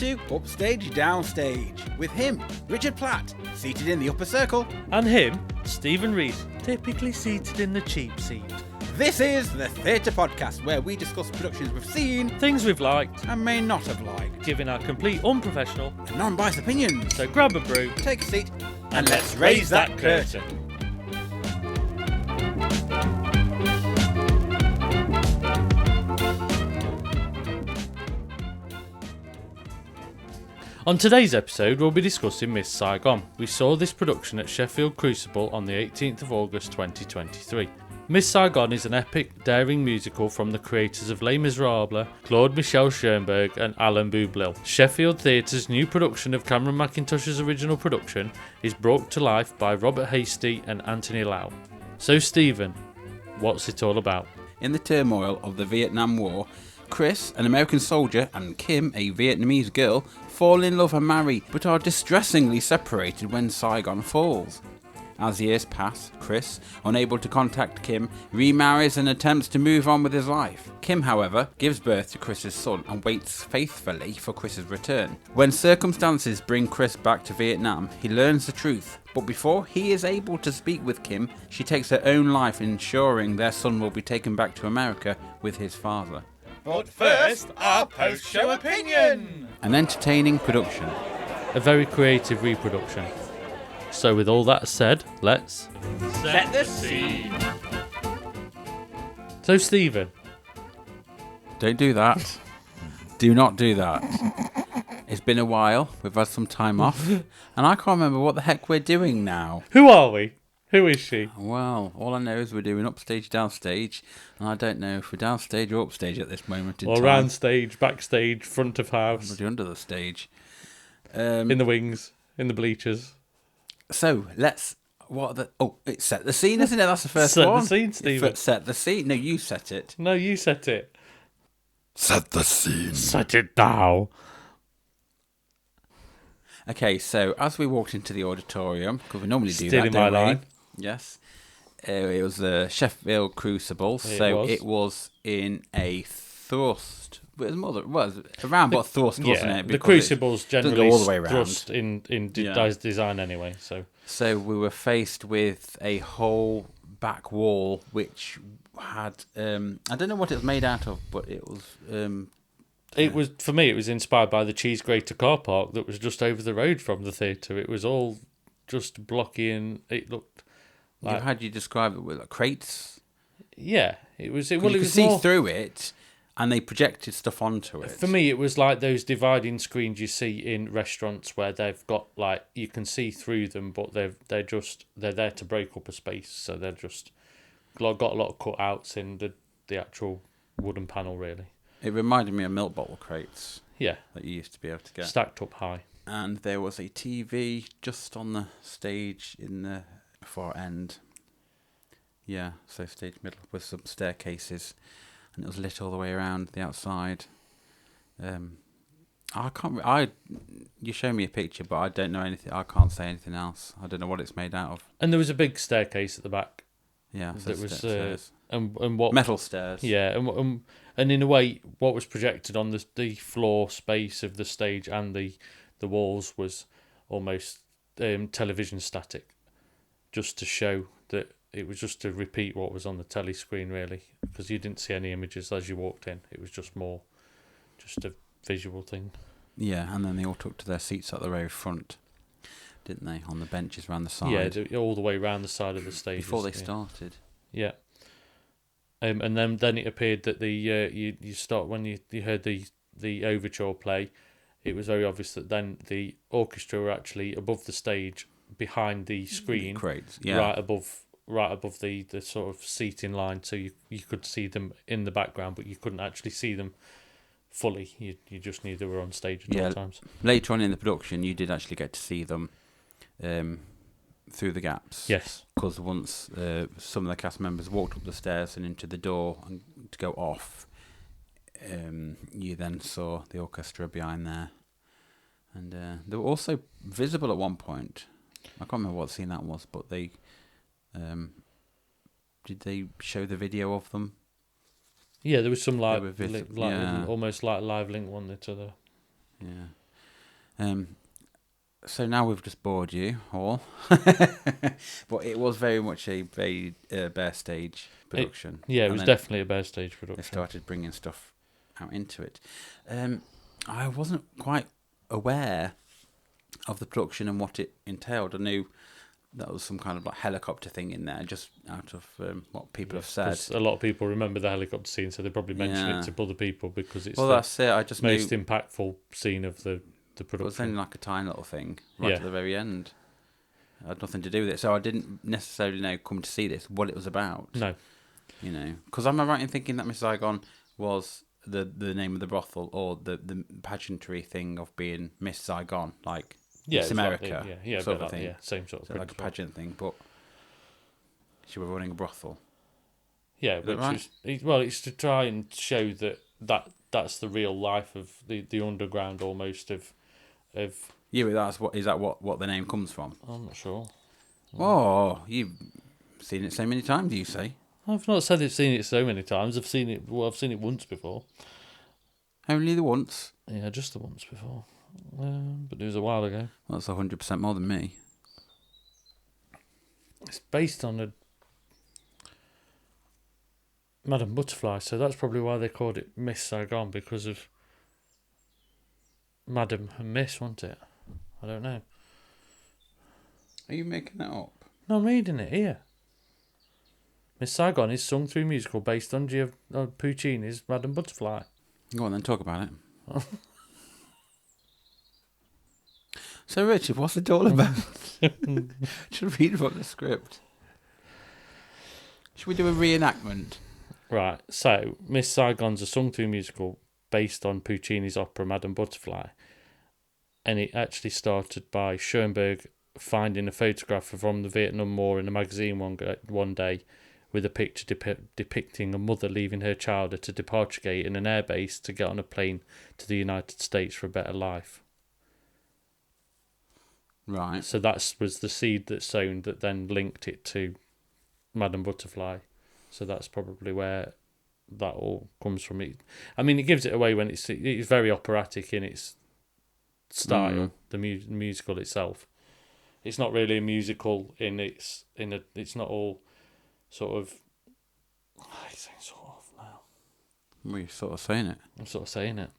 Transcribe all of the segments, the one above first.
to Upstage Downstage, with him, Richard Platt, seated in the upper circle. And him, Stephen Rees, typically seated in the cheap seat. This is the Theatre Podcast, where we discuss productions we've seen, Things we've liked, and may not have liked, giving our complete unprofessional and non-biased opinions. So grab a brew, Take a seat, and let's raise that curtain. On today's episode, we'll be discussing Miss Saigon. We saw this production at Sheffield Crucible on the 18th of August 2023. Miss Saigon is an epic, daring musical from the creators of Les Miserables, Claude Michel Schoenberg and Alain Boublil. Sheffield Theatre's new production of Cameron Mackintosh's original production is brought to life by Robert Hastie and Anthony Lau. So Stephen, what's it all about? In the turmoil of the Vietnam War, Chris, an American soldier, and Kim, a Vietnamese girl, fall in love and marry, but are distressingly separated when Saigon falls. As years pass, Chris, unable to contact Kim, remarries and attempts to move on with his life. Kim, however, gives birth to Chris's son and waits faithfully for Chris's return. When circumstances bring Chris back to Vietnam, he learns the truth. But before he is able to speak with Kim, she takes her own life, ensuring their son will be taken back to America with his father. But first, our post-show opinion! An entertaining production. A very creative reproduction. So with all that said, let's Set the scene! So Stephen, Don't do that. Do not do that. It's been a while. We've had some time off. And I can't remember what the heck we're doing now. who are we? Who is she? Well, all I know is we're doing upstage, downstage. And I don't know if we're downstage or upstage at this moment in Or time. round stage, backstage, front of house, We're under the stage. in the wings, in the bleachers. So, let's... What are the... Oh, it's set the scene, isn't it? That's the first Set the one. scene, Stephen. Set the scene. No, you set it. No, you set it. Set the scene. Set it down. Okay, so as we walked into the auditorium, because we normally do Stealing that, my don't we? line. Yes. It was the Sheffield Crucible, so it was in a thrust. It was around what thrust, wasn't it? The Because Crucible's it doesn't generally go all the way around. thrust in Yeah. design anyway. So we were faced with a whole back wall which had I don't know what it was made out of, but it was It was, for me, it was inspired by the Cheese Grater car park that was just over the road from the theatre. It was all just blocky and it looked like... how do you describe it? With like crates? Yeah, it was... You Well, it could was see more, through it, and they projected stuff onto it. for me, it was like those dividing screens you see in restaurants where they've got, like, you can see through them, but they're there to break up a space, so they're just got a lot of cutouts in the actual wooden panel, really. It reminded me of milk bottle crates Yeah, that you used to be able to get. stacked up high. And there was a TV just on the stage in the far end. Yeah, so stage middle with some staircases, and it was lit all the way around the outside. You show me a picture, but I don't know anything. I can't say anything else. I don't know what it's made out of. And there was a big staircase at the back. Yeah, so That was stairs. and what Metal stairs. Yeah, and in a way, what was projected on the floor space of the stage and the walls was almost television static, just to show that it was just to repeat what was on the telly screen, really, because you didn't see any images as you walked in. It was just more just a visual thing. Yeah, and then they all took to their seats at the very front, didn't they? On the benches around the side. Yeah, all the way around the side of the stage Before they started. Yeah. And then it appeared that the you start when you heard the overture play, it was very obvious that then the orchestra were actually above the stage, behind the screen, Crates, yeah. right above the sort of seating line, so you could see them in the background, but you couldn't actually see them fully. You just knew they were on stage at all times. Later on in the production, you did actually get to see them through the gaps. Yes. Because once some of the cast members walked up the stairs and into the door and to go off, you then saw the orchestra behind there. And they were also visible at one point. I can't remember what scene that was, but they... did they show the video of them? Yeah, there was some They were almost like a live link one to the... Yeah. So now we've just bored you all, but it was very much a very bare stage production. It And was then definitely a bare stage they production. started bringing stuff out into it. I wasn't quite aware of the production and what it entailed. I knew that was some kind of like helicopter thing in there, just out of what people have said. 'Cause a lot of people remember the helicopter scene, so they probably mention Yeah. it to other people because it's Well, the that's it. I just knew most impactful scene of the it was only production. like a tiny little thing right Yeah. at the very end. It had nothing to do with it, so I didn't necessarily know, come to see this, what it was about. No, You know, because am I right in thinking that Miss Saigon was the name of the brothel, or the pageantry thing of being Miss Saigon, like yeah, Miss it's like America, the- yeah, sort but of thing, yeah, same sort of so like a principle. pageant thing, but she was running a brothel. Yeah, that which right? it's to try and show that's the real life of the underground almost of Yeah, but is that what the name comes from? I'm not sure. Oh, you've seen it so many times, you say? I've not said I've seen it so many times. I've seen it once before. Only the once. Yeah, just the once before. But it was a while ago. That's 100% more than me. It's based on a Madame Butterfly, so that's probably why they called it Miss Saigon, because of Madam and Miss, wasn't it? I don't know. Are you making that up? No, I'm reading it here. Miss Saigon is sung through musical based on Puccini's Madame Butterfly. Go on then, talk about it. So, Richard, what's it all about? Should read from the script. Should we do a reenactment? Right, so Miss Saigon's a sung through musical based on Puccini's opera Madame Butterfly. And it actually started by Schoenberg finding a photograph from the Vietnam War in a magazine one day with a picture depicting a mother leaving her child at a departure gate in an airbase to get on a plane to the United States for a better life. Right. So that was the seed that's sown that then linked it to Madame Butterfly. So that's probably where that all comes from. It gives it away when it's very operatic in its style, the musical itself. It's not really a musical it's not all sort of. I say sort of now. We're sort of saying it. I'm sort of saying it.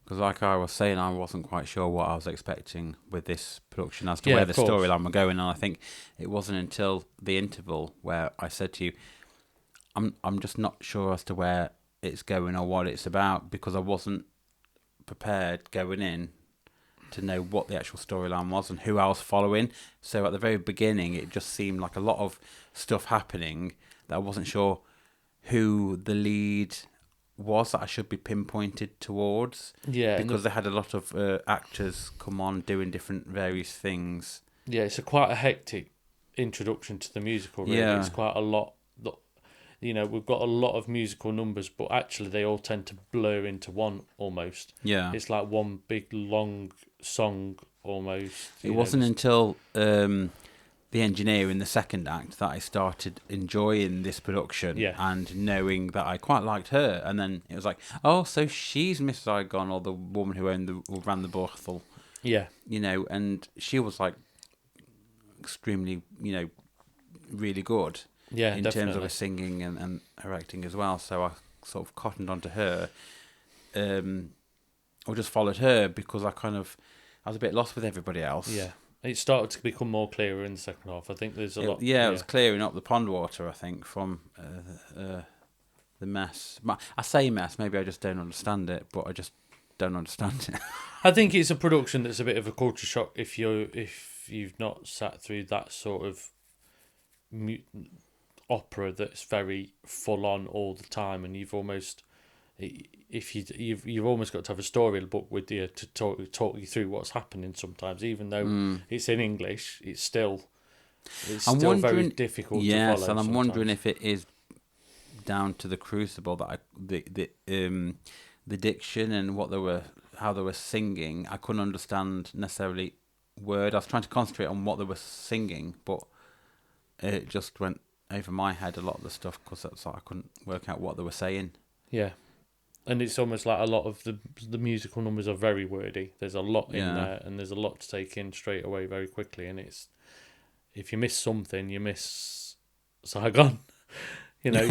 Because like I was saying, I wasn't quite sure what I was expecting with this production as to Yeah, where of the course. storyline were going. And I think it wasn't until the interval where I said to you, I'm just not sure as to where it's going or what it's about, because I wasn't prepared going in to know what the actual storyline was and who I was following. So at the very beginning, it just seemed like a lot of stuff happening that I wasn't sure who the lead was that I should be pinpointed towards. Yeah, because they had a lot of actors come on doing different various things. yeah, it's quite a hectic introduction to the musical. Really, Yeah. It's quite a lot. We've got a lot of musical numbers, but actually they all tend to blur into one almost. Yeah. It's like one big long song almost. It wasn't until the engineer in the second act that I started enjoying this production, Yeah. and knowing that I quite liked her. And then it was like, oh, so she's Miss Saigon, or the woman who ran the brothel, Yeah, and she was like extremely, really good. yeah, in definitely. terms of her singing and her acting as well. So I sort of cottoned onto her, or just followed her, because I was a bit lost with everybody else. Yeah, it started to become more clearer in the second half. I think there's a lot. Yeah, it was clearing up the pond water, I think, from the mess. I say mess, maybe I just don't understand it, but I just don't understand it. I think it's a production that's a bit of a culture shock if you've not sat through that sort of opera that's very full on all the time, and you've almost you've almost got to have a storybook with you to talk you through what's happening sometimes, even though it's in English. It's still very difficult to follow. Yes, and I'm wondering sometimes. if it is down to the Crucible that the diction and how they were singing. I couldn't understand necessarily word. I was trying to concentrate on what they were singing, but it just went over my head, a lot of the stuff, because I couldn't work out what they were saying. Yeah. And it's almost like a lot of the musical numbers are very wordy. There's a lot in Yeah. there, and there's a lot to take in straight away very quickly. And it's, if you miss something, you miss Saigon. You know.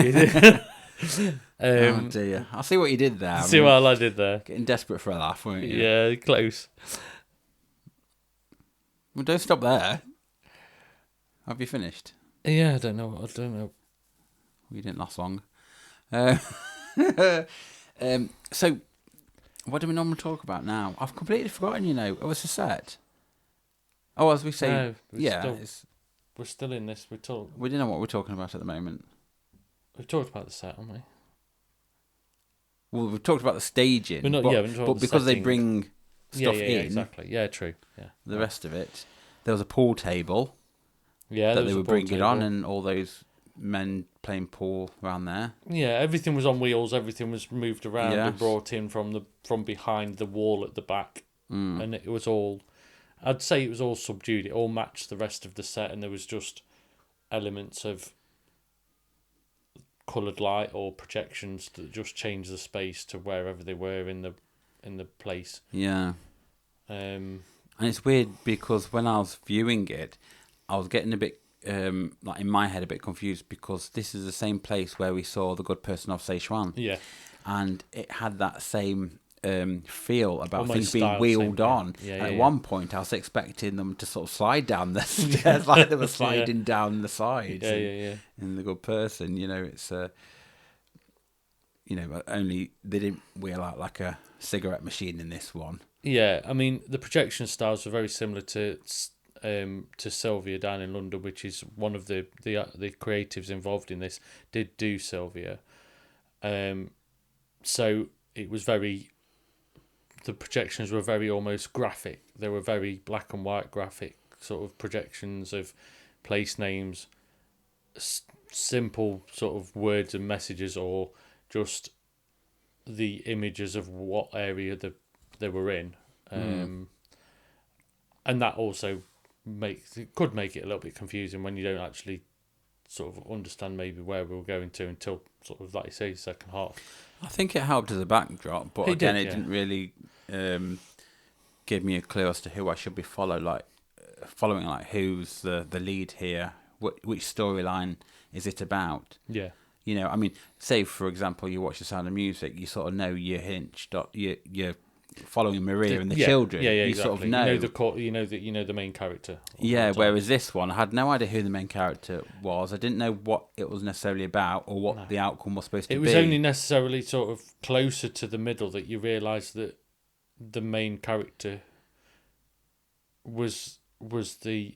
Oh dear. I see what you did there. See what I did there? Getting desperate for a laugh, weren't you? Yeah, close. Well, don't stop there. Have you finished? Yeah, I don't know. You didn't last long. So, what do we normally talk about now? I've completely forgotten, Oh, it's a set. Oh, as we say, No, yeah. we're still in this. We don't know what we're talking about at the moment. We've talked about the set, haven't we? Well, we've talked about the staging. We're not, but because they bring stuff in, exactly. Yeah, true. Yeah. The rest of it, there was a pool table. Yeah, that they were bringing on, and all those men playing pool around there. Yeah, everything was on wheels. Everything was moved around and brought in from behind the wall at the back, and it was all. I'd say it was all subdued. It all matched the rest of the set, and there was just elements of coloured light or projections that just changed the space to wherever they were in the place. Yeah. And it's weird because when I was viewing it, I was getting a bit, like in my head, a bit confused because this is the same place where we saw The Good Person of Saigon. Yeah. And it had that same feel about almost things being wheeled on. Yeah, and at one point, I was expecting them to sort of slide down the stairs like they were sliding down the sides. In The Good Person, it's only they didn't wheel out like a cigarette machine in this one. Yeah, I mean the projection styles were very similar to Sylvia down in London, which is one of the creatives involved in this did do Sylvia. So it was the projections were very almost graphic. They were very black and white graphic sort of projections of place names, simple sort of words and messages, or just the images of what area they were in. And that also could make it a little bit confusing when you don't actually sort of understand maybe where we were going to until sort of, like you say, second half. I think it helped as a backdrop, but it didn't really give me a clue as to who I should be following. Like who's the lead here? Which storyline is it about? Yeah. I mean, say for example, you watch The Sound of Music, you sort of know you're you're following Maria and the children. Yeah, you exactly. sort of know. You know the main character. Yeah, whereas this one, I had no idea who the main character was. I didn't know what it was necessarily about or what the outcome was supposed to be. It was only necessarily sort of closer to the middle that you realised that the main character was the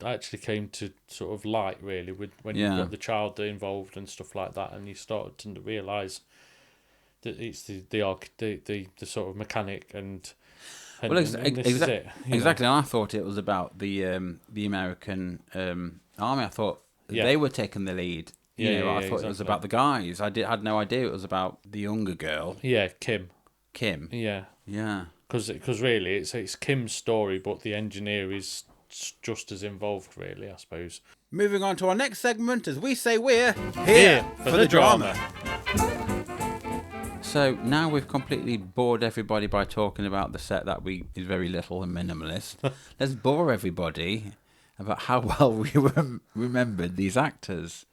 actually came to sort of light really when you got the child involved and stuff like that, and you started to realise that it's the sort of mechanic and this is it. Exactly. And I thought it was about the American army. I thought they were taking the lead. I thought it was about the guys. I had no idea it was about the younger girl. Yeah, Kim. Yeah. Because really it's Kim's story, but the engineer is just as involved, really, I suppose. Moving on to our next segment, as we say, we're here for the drama. So now we've completely bored everybody by talking about the set that is very little and minimalist. Let's bore everybody about how well we remembered these actors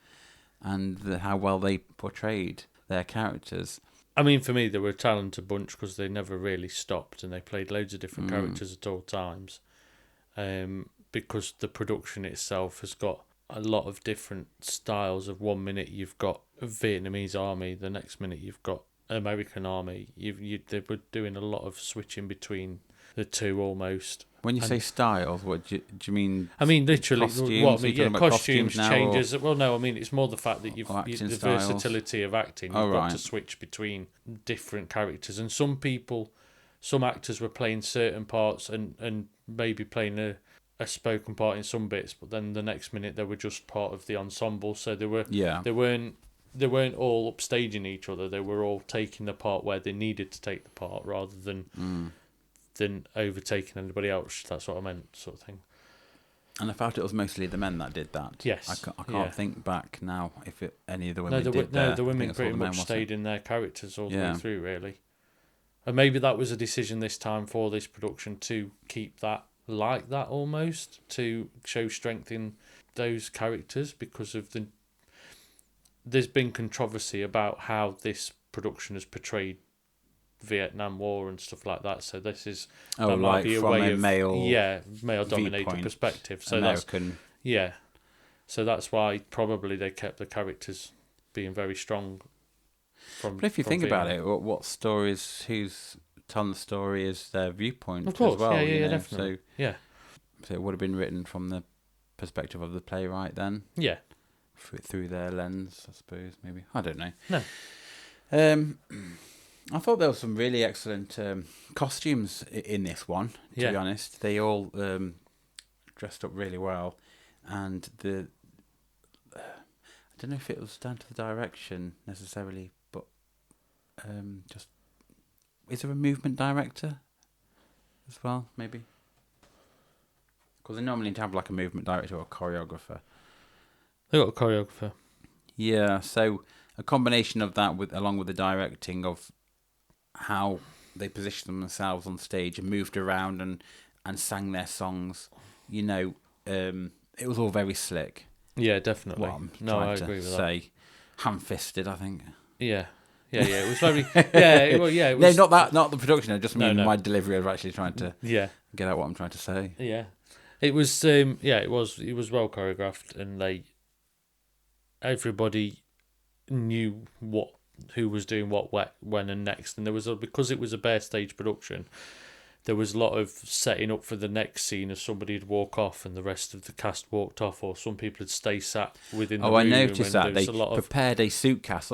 and how well they portrayed their characters. I mean, for me, they were a talented bunch because they never really stopped and they played loads of different characters at all times. Because the production itself has got a lot of different styles. Of 1 minute you've got a Vietnamese army, the next minute you've got American army. They were doing a lot of switching between the two almost. When you say styles, what do you mean? I mean literally. Costumes? Costumes changes. Or... Well, no, I mean it's more the fact that the versatility of acting. You've got to switch between different characters, and some actors were playing certain parts and maybe playing a spoken part in some bits, but then the next minute they were just part of the ensemble. So they weren't all upstaging each other. They were all taking the part where they needed to take the part, rather than overtaking anybody else. That's what I meant, sort of thing. And I felt it was mostly the men that did that. Yes, I can't think back now if any of the women did the that. women pretty much stayed in their characters all the way Yeah. through, really. And maybe that was a decision this time for this production to keep that like that almost, to show strength in those characters because of there's been controversy about how this production has portrayed Vietnam War and stuff like that. So this is that might be a from way a of male dominated viewpoint, perspective. So American. So that's why probably they kept the characters being very strong. But if you think about it, what stories, who's telling the story is their viewpoint of course, as well. definitely. So it would have been written from the perspective of the playwright then. Yeah. Through their lens, I suppose, maybe. I don't know. No. I thought there were some really excellent costumes in this one, to be honest. They all dressed up really well. And I don't know if it was down to the direction necessarily, but just... Is there a movement director as well, maybe? Because they normally have like a movement director or a choreographer. They got a choreographer. Yeah, so a combination of that along with the directing of how they positioned themselves on stage and moved around and sang their songs, it was all very slick. Yeah, definitely. What I'm I trying agree to with say. Ham-fisted, I think. Yeah. It was very. It was. No, not the production. I just mean No. my delivery of actually trying to Yeah. get out what I'm trying to say. Yeah. It was. It was well choreographed, and everybody knew who was doing what, when, and next, and there was because it was a bare stage production. There was a lot of setting up for the next scene as somebody would walk off and the rest of the cast walked off, or some people would stay sat within the room. I noticed that. They prepared a suitcase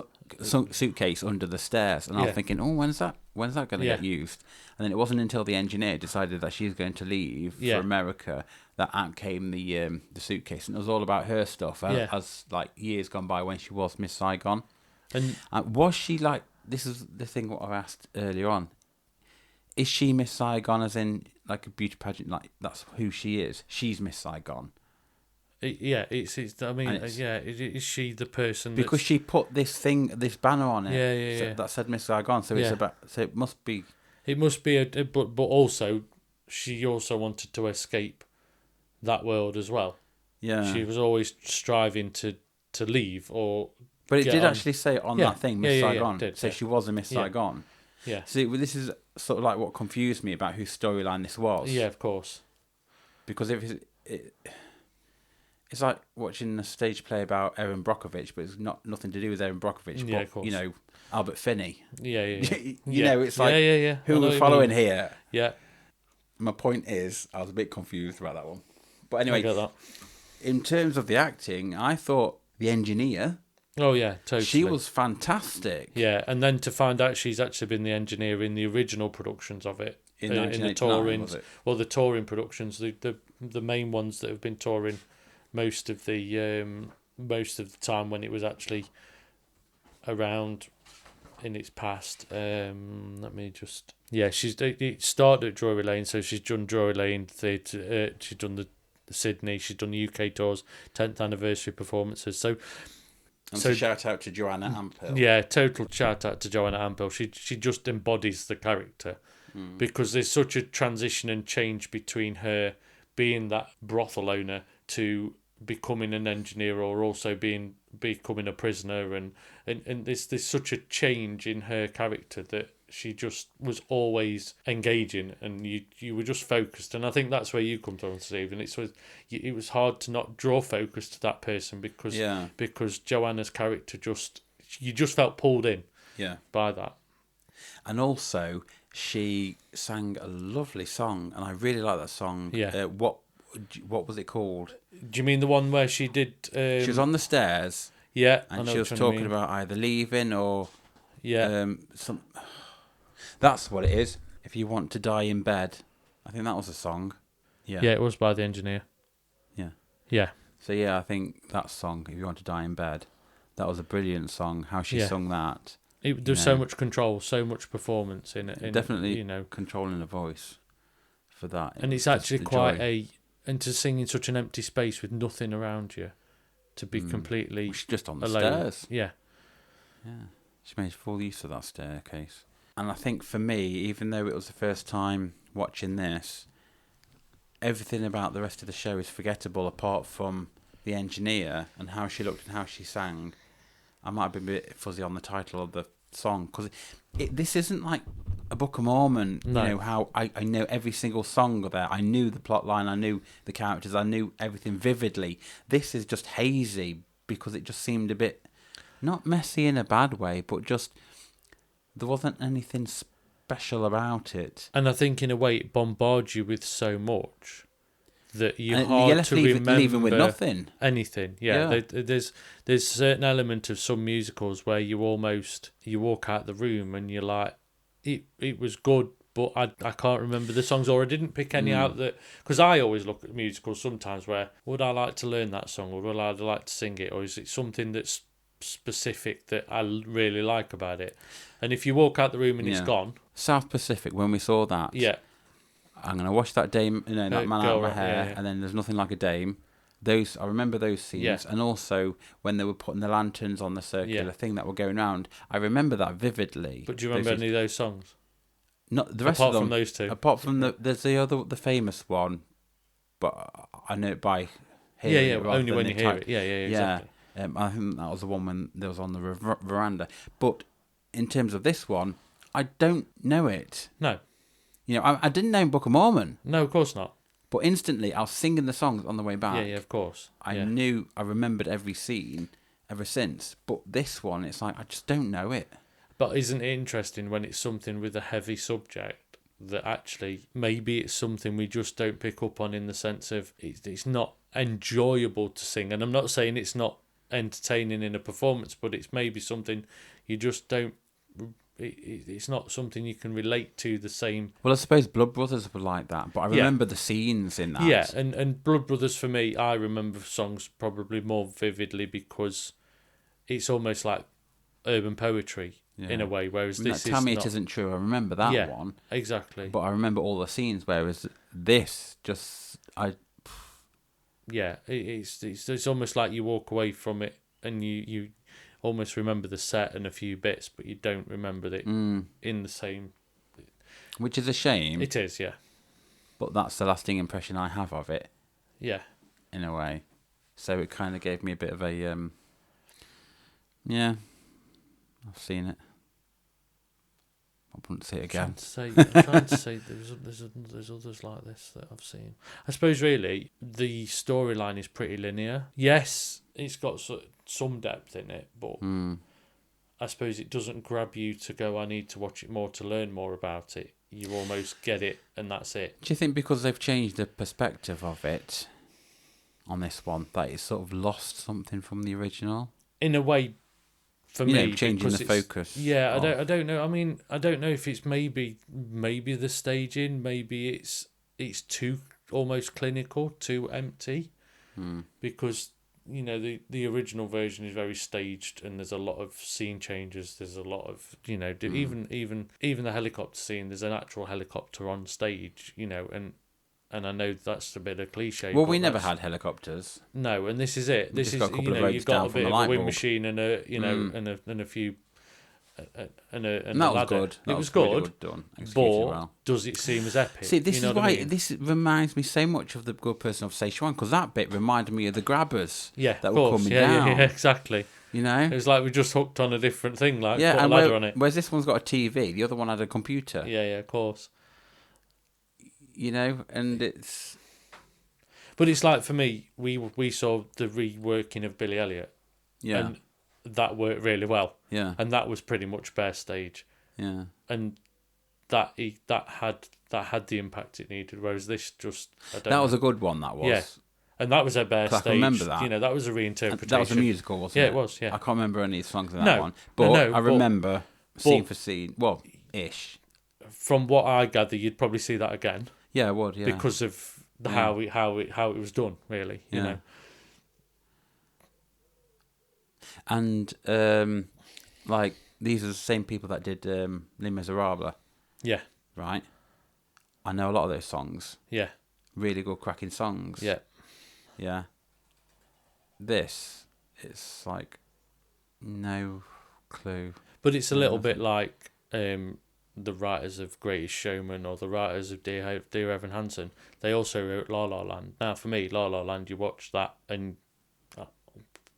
under the stairs, and I was thinking, when's that going to get used? And then it wasn't until the engineer decided that she's going to leave for America that out came the suitcase, and it was all about her stuff as like years gone by when she was Miss Saigon. And was she like, this is the thing what I asked earlier on, is she Miss Saigon as in like a beauty pageant, like that's who she is? She's Miss Saigon. Is she the person? Because she put this banner on it that said Miss Saigon, so it must be... It must be but also, she also wanted to escape that world as well. Yeah. She was always striving to leave or... But it did actually say on that thing, Miss Saigon. Did, so she was a Miss Saigon. Yeah. So this is sort of like what confused me about whose storyline this was. Yeah, of course. Because if it's like watching a stage play about Erin Brockovich, but it's nothing to do with Erin Brockovich. Yeah, but, of course. Albert Finney. Yeah. It's like who we're following here. Yeah. My point is, I was a bit confused about that one. But anyway, I get that. In terms of the acting, I thought the engineer... Oh, yeah, totally. She was fantastic. Yeah, and then to find out she's actually been the engineer in the original productions of it. In the touring, was it? Well, the touring productions, the main ones that have been touring most of the time when it was actually around in its past. Let me just... Yeah, it started at Drury Lane, so she's done Drury Lane Theatre, she's done the Sydney, she's done the UK tours, 10th anniversary performances, so shout out to Joanna Ampel. Yeah, total shout out to Joanna Ampel. She just embodies the character because there's such a transition and change between her being that brothel owner to becoming an engineer, or also becoming a prisoner, and there's such a change in her character that she just was always engaging, and you were just focused. And I think that's where you come to, Steve. And it was hard to not draw focus to that person because Joanna's character you just felt pulled in by that. And also, she sang a lovely song, and I really like that song. Yeah. What was it called? Do you mean the one where she did... she was on the stairs. Yeah, and she was talking about either leaving or... Yeah. That's what it is. If you want to die in bed. I think that was a song. Yeah. Yeah, it was by the engineer. Yeah. Yeah. So I think that song, If You Want to Die in Bed, that was a brilliant song. How she sung that. There's so much control, so much performance in it. Definitely controlling the voice for that. And it's actually quite and to sing in such an empty space with nothing around you, to be completely She's just on the alone. stairs. Yeah. Yeah, she made full use of that staircase. And I think for me, even though it was the first time watching this, everything about the rest of the show is forgettable apart from the engineer and how she looked and how she sang. I might have been a bit fuzzy on the title of the song, because this isn't like a Book of Mormon. No. You know, how I know every single song there. I knew the plot line, I knew the characters, I knew everything vividly. This is just hazy because it just seemed a bit, not messy in a bad way, but just there wasn't anything special about it. And I think in a way it bombards you with so much that you're And hard you're left to leaving with remember nothing. anything. Yeah, Yeah. there's a certain element of some musicals where you walk out the room and you're like, it was good, but I can't remember the songs, or I didn't pick any out that, because I always look at musicals sometimes where, would I like to learn that song, or would I like to sing it, or is it something that's specific that I really like about it? And if you walk out the room and it's gone. South Pacific, when we saw that, Yeah. I'm gonna wash that dame, that man out of my hair, yeah. and then there's nothing like a dame. Those, I remember those scenes, Yeah. and also when they were putting the lanterns on the circular thing that were going round. I remember that vividly. But do you remember any of those songs? Not the rest Apart of them. from those two. Apart from there's the famous one, but I know it by hearing Yeah, it rather only than when the you hear type. it. Yeah, exactly. I think that was the one when there was on the veranda. But in terms of this one, I don't know it. No. You know, I didn't know Book of Mormon. No, of course not. But instantly, I was singing the songs on the way back. Yeah, of course. I remembered every scene ever since. But this one, it's like, I just don't know it. But isn't it interesting when it's something with a heavy subject that actually maybe it's something we just don't pick up on, in the sense of it's not enjoyable to sing. And I'm not saying it's not entertaining in a performance, but it's maybe something you just don't... It's not something you can relate to the same. Well, I suppose Blood Brothers were like that, but I remember the scenes in that. Yeah, and Blood Brothers, for me, I remember songs probably more vividly because it's almost like urban poetry in a way, whereas this Tell is Me not. It Isn't True, I remember that one. Exactly. But I remember all the scenes, whereas this just... Yeah, it's almost like you walk away from it and you almost remember the set and a few bits, but you don't remember it in the same. Which is a shame. It is, yeah. But that's the lasting impression I have of it. Yeah. In a way. So it kind of gave me a bit of a... yeah. I've seen it. I wouldn't see it again. I'm trying to say there's others like this that I've seen. I suppose really the storyline is pretty linear. Yes, it's got some depth in it, but I suppose it doesn't grab you to go, I need to watch it more to learn more about it. You almost get it and that's it. Do you think because they've changed the perspective of it on this one, that it's sort of lost something from the original? In a way, for me, changing the focus. Yeah, I don't know. I mean, I don't know if it's maybe the staging, maybe it's too almost clinical, too empty, because the original version is very staged and there's a lot of scene changes. There's a lot of even the helicopter scene. There's an actual helicopter on stage, and I know that's a bit of cliche. Well, we never had helicopters. No, and this is it. We This just is got a couple of ropes you've got down a from bit the of light a wind bulb. machine and a few and a And that was ladder. good. It was really good, good done. Executed but well. does it seem as epic? See, this You know is what why I mean? this reminds me so much of The Good Person of Saigon, because that bit reminded me of the grabbers Yeah, that of were course. coming Yeah, down. yeah, exactly. You know? It was like we just hooked on a different thing, like put a and ladder on it. whereas this one's got a TV, the other one had a computer. Yeah, of course. And it's... But it's like, for me, we saw the reworking of Billy Elliot. Yeah. And that worked really well. Yeah. And that was pretty much bare stage. Yeah. And that had the impact it needed, whereas this just... That was a good one, that was. Yeah. And that was a bare stage. I can remember that. That was a reinterpretation. That was a musical, wasn't it? Yeah, it was, yeah. I can't remember any songs in that one. No, But I remember scene for scene. Well, ish. From what I gather, you'd probably see that again. Yeah, I would, yeah. Because of how it was done, really. You know. And like these are the same people that did Les Miserables. Yeah. Right. I know a lot of those songs. Yeah. really good cracking songs. Yeah. Yeah. This, it's like no clue. But it's a Yeah, little nothing. bit like the writers of Greatest Showman or the writers of Dear Evan Hansen. They also wrote La La Land. Now, for me, La La Land, you watch that and I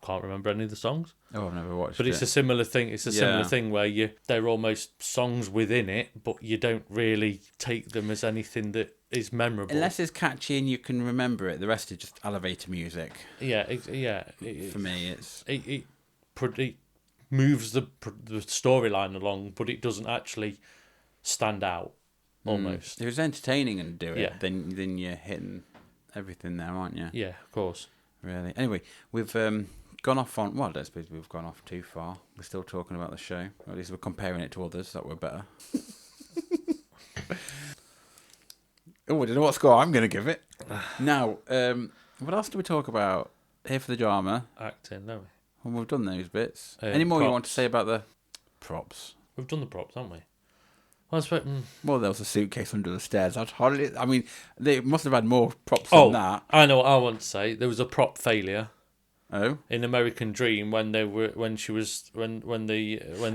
can't remember any of the songs. Oh, I've never watched But it. it's a similar thing. It's a similar Yeah. thing where they're almost songs within it, but you don't really take them as anything that is memorable. Unless it's catchy and you can remember it, the rest is just elevator music. For me, it's... It moves the storyline along, but it doesn't actually stand out. Almost. If it's entertaining and do it, Yeah. then you're hitting everything there, aren't you? Yeah, of course. Really. Anyway, we've gone off on... Well, I don't suppose we've gone off too far. We're still talking about the show. Or at least we're comparing it to others that were better. Oh, I don't know what score I'm going to give it. Now, what else do we talk about here for the drama? Acting, don't we? Well, we've done those bits. Any more you want to props. say about the props? We've done the props, haven't we? I was expecting... Well, there was a suitcase under the stairs. I mean, they must have had more props Oh, than that. I know what I want to say. There was a prop failure Oh, in American Dream when the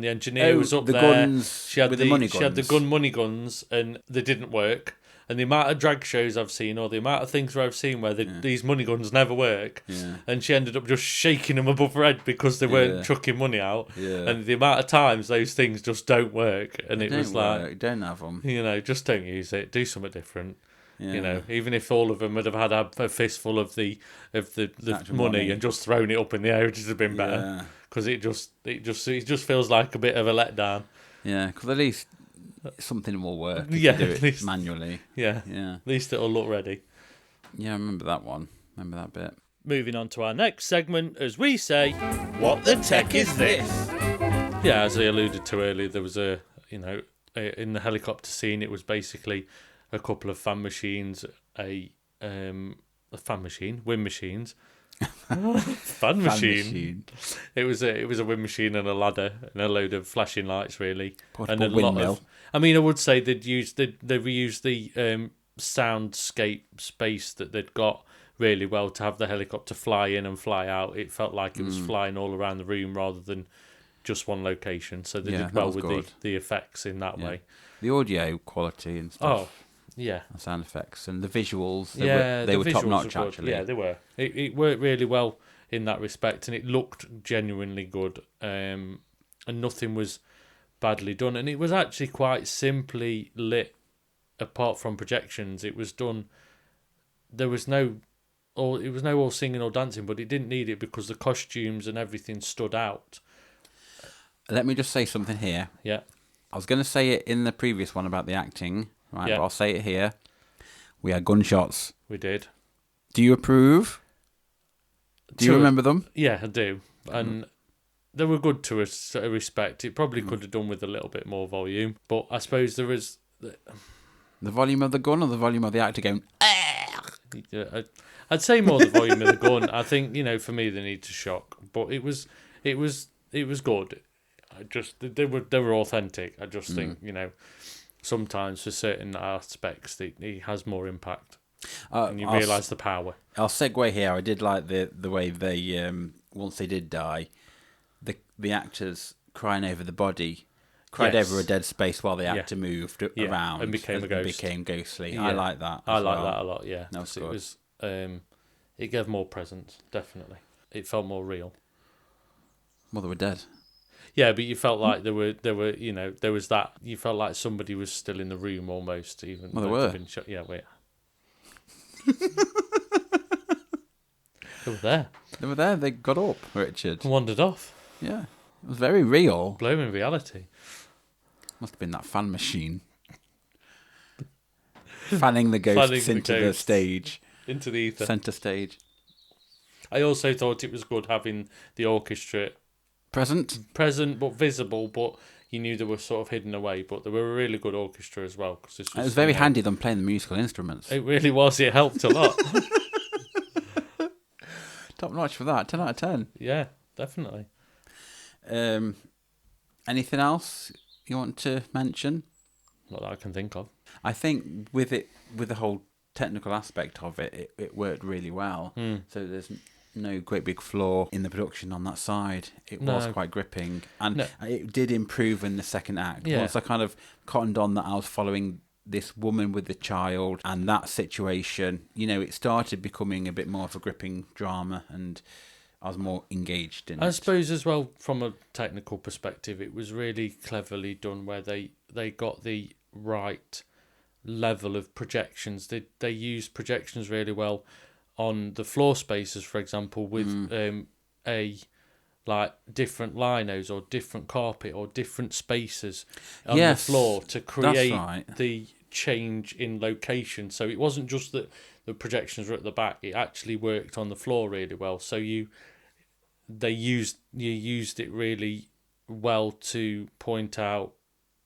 engineer was up the there. guns She had with the money She had the guns. money guns, and they didn't work. And the amount of drag shows I've seen, or the amount of things where I've seen where these money guns never work, Yeah. and she ended up just shaking them above her head because they weren't chucking money out. Yeah. And the amount of times those things just don't work, and it was don't like, work. Don't have them. just don't use it. Do something different. Yeah. Even if all of them would have had a fistful of the Actual money money. and just thrown it up in the air, it would have been better. Yeah. Because it just feels like a bit of a letdown. Yeah, because at least something will work if Yeah, you do at it least. manually. Yeah. Yeah. At least it'll look ready. Yeah, I remember that one. Remember that bit. Moving on to our next segment, as we say, What the tech is this? yeah, as I alluded to earlier, there was in the helicopter scene, it was basically a couple of fan machines, a fan machine, wind machines. Fan machine. It was a wind machine and a ladder and a load of flashing lights, really, Portable and a lot windmill. of. I mean, I would say they reused the soundscape space that they'd got really well to have the helicopter fly in and fly out. It felt like it was flying all around the room rather than just one location. So they Yeah, did that well was with good. the effects in that way. The audio quality and stuff. Oh, yeah. And sound effects and the visuals. They The were visuals top notch, were good. actually. Yeah, they were. It worked really well in that respect, and it looked genuinely good. And nothing was badly done, and it was actually quite simply lit. Apart from projections, it was done. There was no all singing or dancing, but it didn't need it because the costumes and everything stood out. Let me just say something here. Yeah, I was going to say it in the previous one about the acting, right? Yeah. But I'll say it here. We had gunshots. we did. Do you approve? Do you To- remember them? Yeah, I do, and they were good to a respect. It probably could have done with a little bit more volume, but I suppose there was. The volume of the gun or the volume of the actor going, Yeah, I'd say more the volume of the gun. I think for me they need to shock, but it was good. I just they were authentic. I just think sometimes for certain aspects he has more impact, and you realise the power. I'll segue here. I did like the way they, once they did die, the actors crying over the body, cried Yes. over a dead space while the actor moved Yeah, around and became a ghost. became ghostly. Yeah. I like that. I as like well. that a lot. Yeah, That was it good. was. It gave more presence. Definitely, it felt more real. Well, they were dead. Yeah, but you felt like there was that. You felt like somebody was still in the room almost, even. Well, they though were. they'd been shot. Yeah, wait. They were there. They were there. They got up, Richard. Wandered off. Yeah. It was very real. Blooming reality. Must have been that fan machine. Fanning the ghosts Fanning the into the ghosts. stage. Into the ether. Centre stage. I also thought it was good having the orchestra Present. present but visible, but you knew they were sort of hidden away. But they were a really good orchestra as well. Cause this It was very handy them playing the musical instruments. It really was. It helped a lot. Top notch for that. 10 out of 10. Yeah, definitely. Anything else you want to mention? Not that I can think of. I think with the whole technical aspect of it worked really well. So there's no great big flaw in the production on that side. It was quite gripping, and it did improve in the second act. Once I kind of cottoned on that I was following this woman with the child and that situation, it started becoming a bit more of a gripping drama, and I was more engaged in it. I suppose as well, from a technical perspective, it was really cleverly done where they got the right level of projections. They used projections really well on the floor spaces, for example, with like different linos or different carpet or different spaces on the floor to create the change in location. So it wasn't just that the projections were at the back; it actually worked on the floor really well. So you used it really well to point out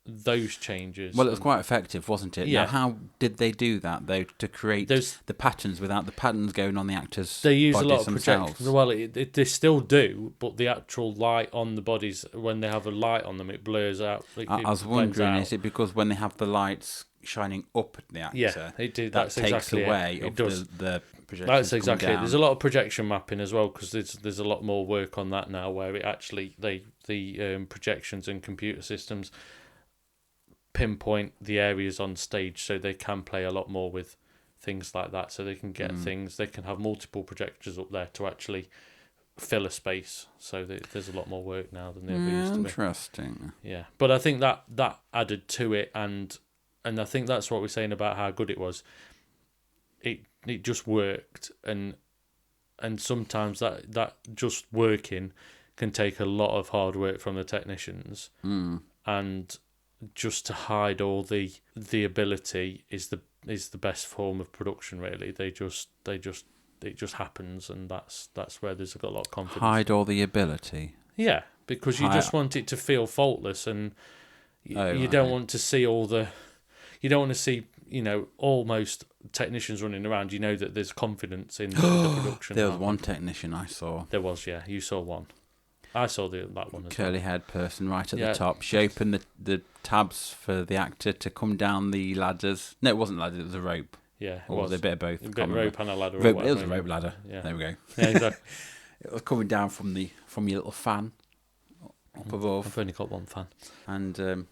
those changes. Well, it was quite effective, wasn't it? Yeah. Now, how did they do that, though, to create the patterns without the patterns going on the actors' They use bodies a lot of themselves? projections. Well, they still do, but the actual light on the bodies, when they have a light on them, it blurs out. I was wondering, is it because when they have the lights shining up at the actor, yeah, it did. that That's takes exactly away it. of Does. the projections? That's exactly it. down? There's a lot of projection mapping as well, because there's a lot more work on that now, where it actually the projections and computer systems pinpoint the areas on stage, so they can play a lot more with things like that. So they can get things. They can have multiple projectors up there to actually fill a space. So there's a lot more work now than there used to be. Interesting. Yeah, but I think that added to it, and I think that's what we're saying about how good it was. It just worked, and sometimes that just working can take a lot of hard work from the technicians, and just to hide all the ability is the best form of production. Really, it just happens, and that's where there's a lot of confidence. Hide all the ability. Yeah, because you just want it to feel faultless, and you don't want to see you don't want to see almost technicians running around. You know that there's confidence in the production. There was one technician I saw. There was, yeah. You saw one. I saw that one as well. Curly-haired person right at the top. She opened the tabs for the actor to come down the ladders. No, it wasn't ladders, it was a rope. Yeah, or was it a bit of both? A bit of rope and a ladder. Rope, it was a rope ladder. Yeah. There we go. Yeah, exactly. It was coming down from your little fan up above. I've only got one fan. And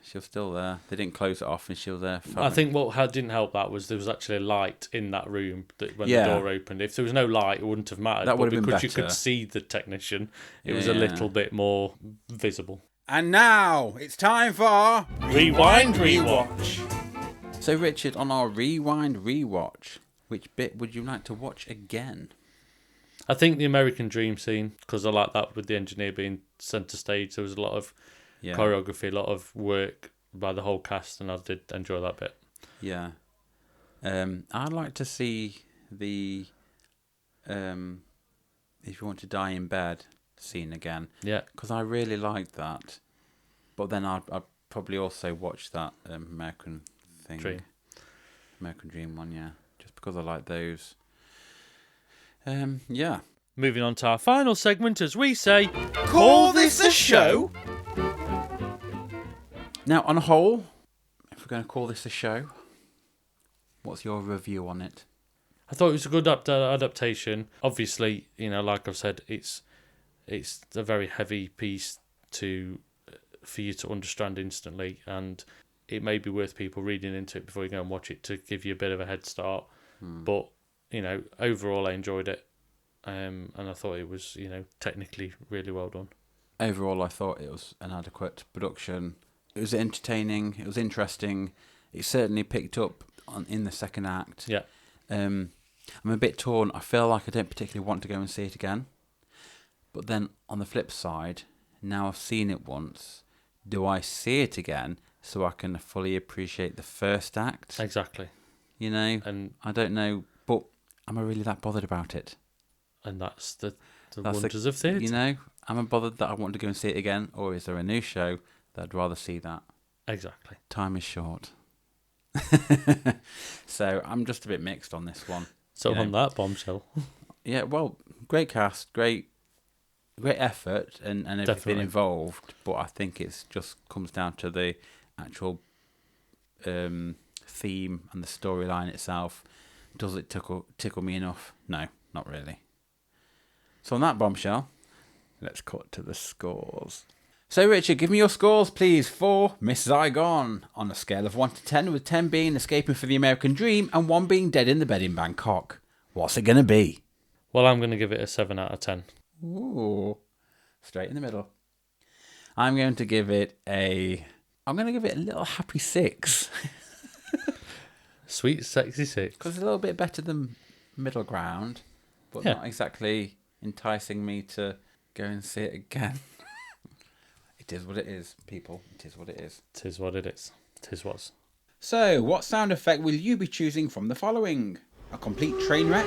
she was still there. They didn't close it off, and she was there. I think what didn't help that was there was actually a light in that room when the door opened. If there was no light, it wouldn't have mattered. That would have been because better. You could see the technician, it was a little bit more visible. And now it's time for Rewind Rewatch. So, Richard, on our Rewind Rewatch, which bit would you like to watch again? I think the American Dream scene, because I like that with the engineer being centre stage. There was a lot of choreography, a lot of work by the whole cast, and I did enjoy that bit. Yeah. I'd like to see the If You Want to Die in Bed scene again. Yeah. Because I really liked that. But then I'd probably also watch that American thing. American Dream one, yeah. Just because I like those. Yeah. Moving on to our final segment, as we say, Call this a show? Now, on a whole, if we're going to call this a show, what's your review on it? I thought it was a good adaptation. Obviously, like I've said, it's a very heavy piece for you to understand instantly, and it may be worth people reading into it before you go and watch it to give you a bit of a head start. But overall I enjoyed it, and I thought it was technically really well done. Overall, I thought it was an adequate production. It was entertaining. It was interesting. It certainly picked up in the second act. Yeah. I'm a bit torn. I feel like I don't particularly want to go and see it again. But then on the flip side, now I've seen it once, do I see it again so I can fully appreciate the first act? Exactly. And I don't know, but am I really that bothered about it? And that's the wonders of theatre. Am I bothered that I want to go and see it again, or is there a new show that I'd rather see that? Exactly. Time is short. So I'm just a bit mixed on this one. So on that bombshell. Yeah, well, great cast, great effort and everything Definitely involved, but I think it's just comes down to the actual theme and the storyline itself. Does it tickle me enough? No, not really. So on that bombshell, let's cut to the scores. So Richard, give me your scores please for Miss Saigon on a scale of 1 to 10, with 10 being escaping for the American dream and 1 being dead in the bed in Bangkok. What's it going to be? Well, I'm going to give it a 7 out of 10. Ooh, straight in the middle. I'm going to give it a little happy 6. Sweet, sexy 6. Because it's a little bit better than middle ground, but not exactly enticing me to go and see it again. It is what it is, people. It is what it is. It is what it is. It is what's. So, what sound effect will you be choosing from the following? A complete train wreck,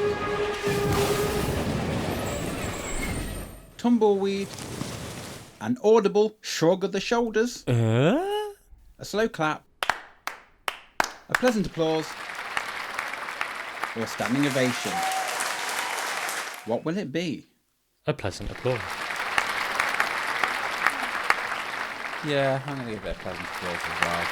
tumbleweed, an audible shrug of the shoulders, a slow clap, a pleasant applause, or a standing ovation. What will it be? A pleasant applause. Yeah, I'm going to give it a pleasant applause as well.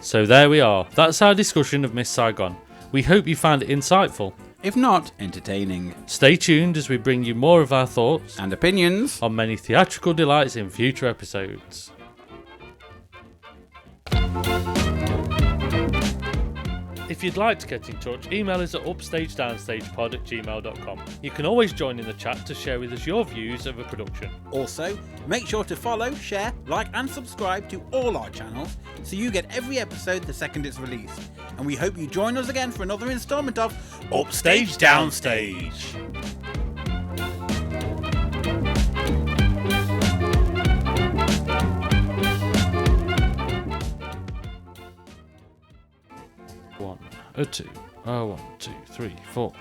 So there we are. That's our discussion of Miss Saigon. We hope you found it insightful. If not, entertaining. Stay tuned as we bring you more of our thoughts And opinions. on many theatrical delights in future episodes. If you'd like to get in touch, email us at upstagedownsstagepod@gmail.com. You can always join in the chat to share with us your views of a production. Also, make sure to follow, share, like and subscribe to all our channels so you get every episode the second it's released. And we hope you join us again for another instalment of Upstage Downstage. A 2. 1, 2, 3, 4.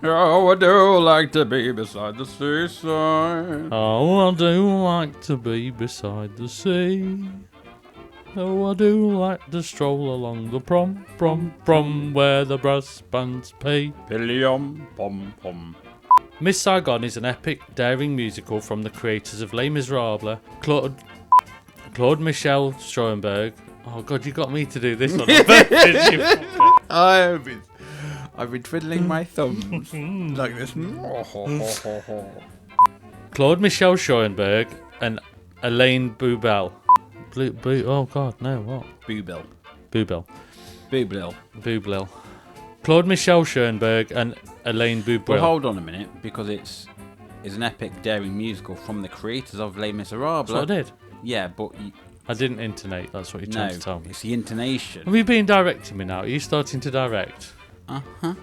Oh, I do like to be beside the seaside. Oh, I do like to be beside the sea. Oh, I do like to stroll along the prom, where the brass bands play. Pillium, pom pom. Miss Saigon is an epic, daring musical from the creators of Les Miserables, Claude Michel Schoenberg. Oh God, you got me to do this on the bed, did you? I've been twiddling my thumbs like this. Claude Michel Schoenberg and Elaine Boubel. Oh God, no, what? Boobill. Boublil. Claude Michel Schoenberg and Elaine Boubel. Well, hold on a minute, because it's an epic, daring musical from the creators of Les Miserables. That's what I did. Yeah, but I didn't intonate, that's what you're trying to tell me. It's the intonation. Have you been directing me now? Are you starting to direct? Uh-huh.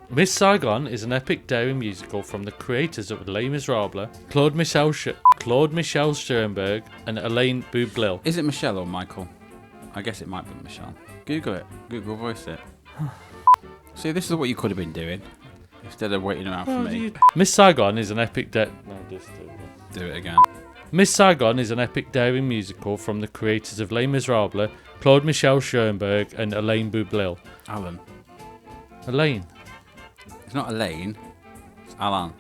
Miss Saigon is an epic, daring musical from the creators of Les Miserables, Claude Michel Schoenberg and Elaine Boubel. Is it Michelle or Michael? I guess it might be Michelle. Google it. Google voice it. See, this is what you could have been doing instead of waiting around for me. Miss Saigon is an epic do it again. Miss Saigon is an epic, daring musical from the creators of Les Miserables, Claude Michel Schoenberg and Elaine Boubel. Alan. Elaine. It's not Elaine. It's Alan.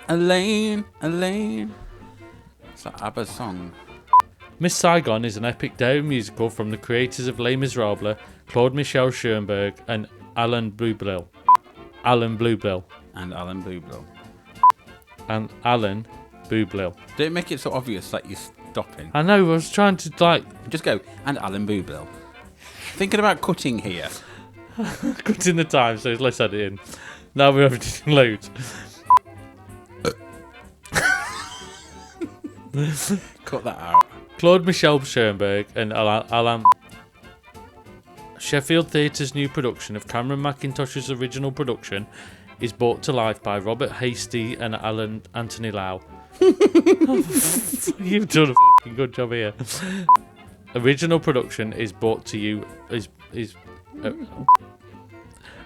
Elaine. It's like ABBA's song. Miss Saigon is an epic, daring musical from the creators of Les Miserables, Claude Michel Schoenberg and Alan Boubel. And Alan Booblil. And Alan Boubel. Don't make it so obvious that you're stopping. I know, I was trying to Just go, and Alan Booblil. Thinking about cutting here. cutting the time, so it's less editing. Now we're editing loads. Cut that out. Claude Michel Schoenberg and Alan. Sheffield Theatre's new production of Cameron Mackintosh's original production is brought to life by Robert Hasty and Anthony Lau. You've done a f***ing good job here. Original production is brought to you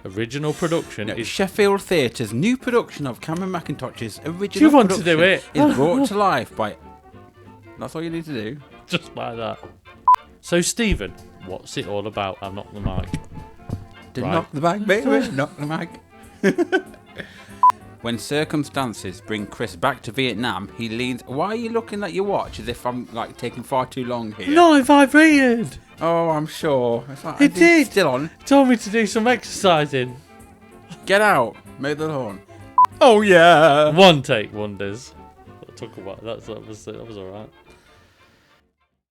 original production is Sheffield Theatre's new production of Cameron Mackintosh's original Do you want to production do it? is brought to life by. That's all you need to do. just like that. So Stephen, what's it all about? I've knocked the mic. Didn't Right. knock the mic, baby. Knock the mic. When circumstances bring Chris back to Vietnam, he leans. Why are you looking at your watch as if I'm like taking far too long here? No, it vibrated. Oh, I'm sure. It's like, It did. Still on. It told me to do some exercising. Get out. Make the horn. Oh yeah. One take wonders. I'll talk about that. That was alright.